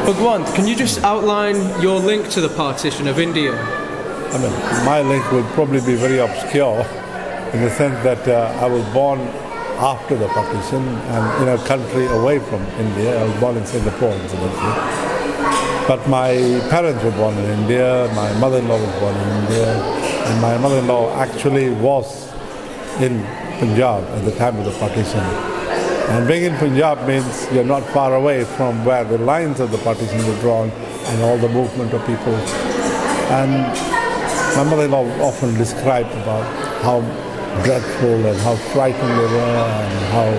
Bhagwant, can you just outline your link to the Partition of India? I mean, my link will probably be very obscure in the sense that I was born after the partition and in a country away from India. I was born in Singapore, incidentally. But my parents were born in India, my mother-in-law was born in India, and my mother-in-law actually was in Punjab at the time of the partition. And being in Punjab means you're not far away from where the lines of the partition were drawn and all the movement of people. And my mother-in-law often described about how dreadful and how frightened they were and how,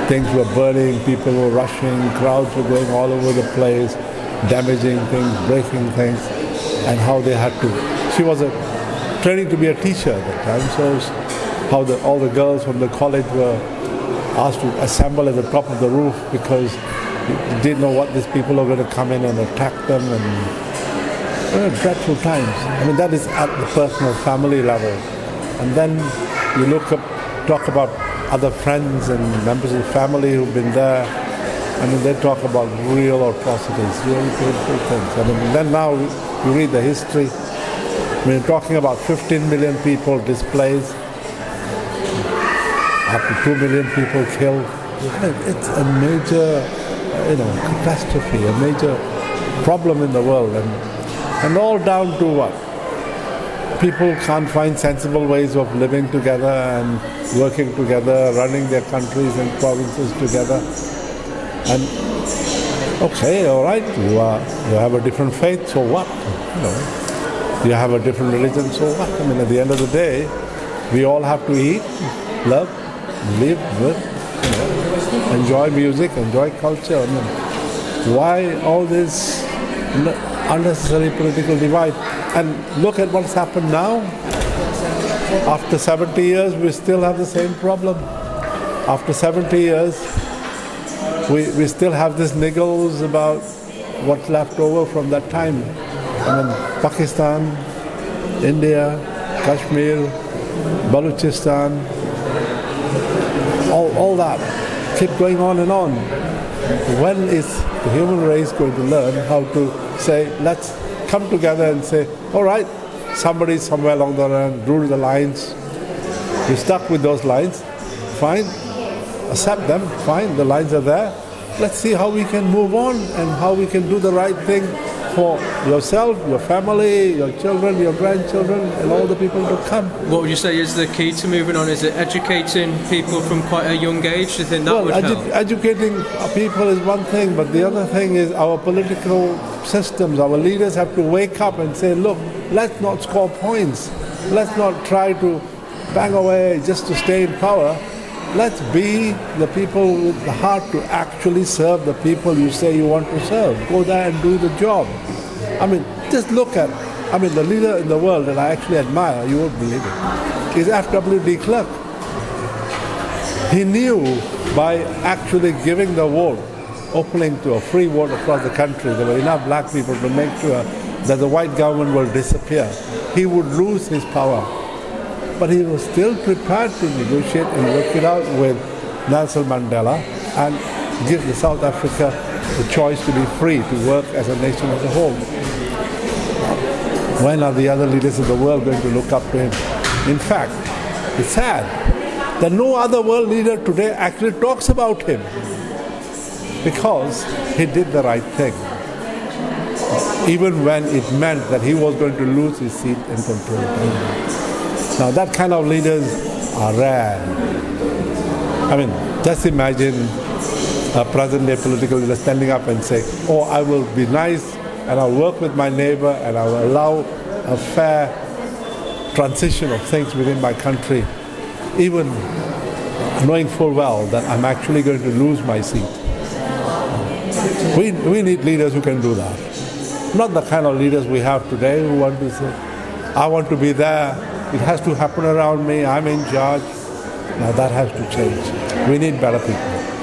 things were burning, people were rushing, crowds were going all over the place, damaging things, breaking things, and how they had to. She was training to be a teacher at that time, so how all the girls from the college were asked to assemble at the top of the roof because they didn't know what these people are going to come in and attack them, and dreadful times. I mean, that is at the personal family level. And then you talk about other friends and members of the family who've been there. I mean, they talk about real atrocities, really painful things. I mean, then now you read the history. I mean, talking about 15 million people displaced, up to 2 million people killed. It's a major, catastrophe, a major problem in the world, and all down to what? People can't find sensible ways of living together and working together, running their countries and provinces together. And okay, all right, you have a different faith, so what? You have a different religion, so what? I mean, at the end of the day, we all have to eat, love, live with, enjoy music, enjoy culture. I mean, why all this unnecessary political divide? And look at what's happened now. After 70 years, we still have the same problem. After 70 years, we still have this niggles about what's left over from that time. I mean, Pakistan, India, Kashmir, Balochistan, all that keep going on and on. When is the human race going to learn how to say, let's come together and say, all right, somebody somewhere along the line drew the lines. We're stuck with those lines. Fine. Accept them. Fine. The lines are there. Let's see how we can move on and how we can do the right thing for yourself, your family, your children, your grandchildren, and all the people to come. What would you say is the key to moving on? Is it educating people from quite a young age? Do you think that would help? Educating people is one thing, but the other thing is our political systems, our leaders have to wake up and say, look, let's not score points. Let's not try to bang away just to stay in power. Let's be the people with the heart to actually serve the people you say you want to serve. Go there and do the job. I mean, just look at, the leader in the world that I actually admire, you won't believe it, is F.W.D. Clerk. He knew by actually giving the vote, opening to a free vote across the country, there were enough black people to make sure that the white government will disappear. He would lose his power. But he was still prepared to negotiate and work it out with Nelson Mandela and give the South Africa the choice to be free to work as a nation as a whole. When are the other leaders of the world going to look up to him? In fact, it's sad that no other world leader today actually talks about him because he did the right thing, even when it meant that he was going to lose his seat and control. Now that kind of leaders are rare. I mean, just imagine a present-day political leader standing up and saying, oh, I will be nice and I'll work with my neighbor and I will allow a fair transition of things within my country, even knowing full well that I'm actually going to lose my seat. We need leaders who can do that. Not the kind of leaders we have today who want to say, I want to be there. It has to happen around me. I'm in charge. Now that has to change. We need better people.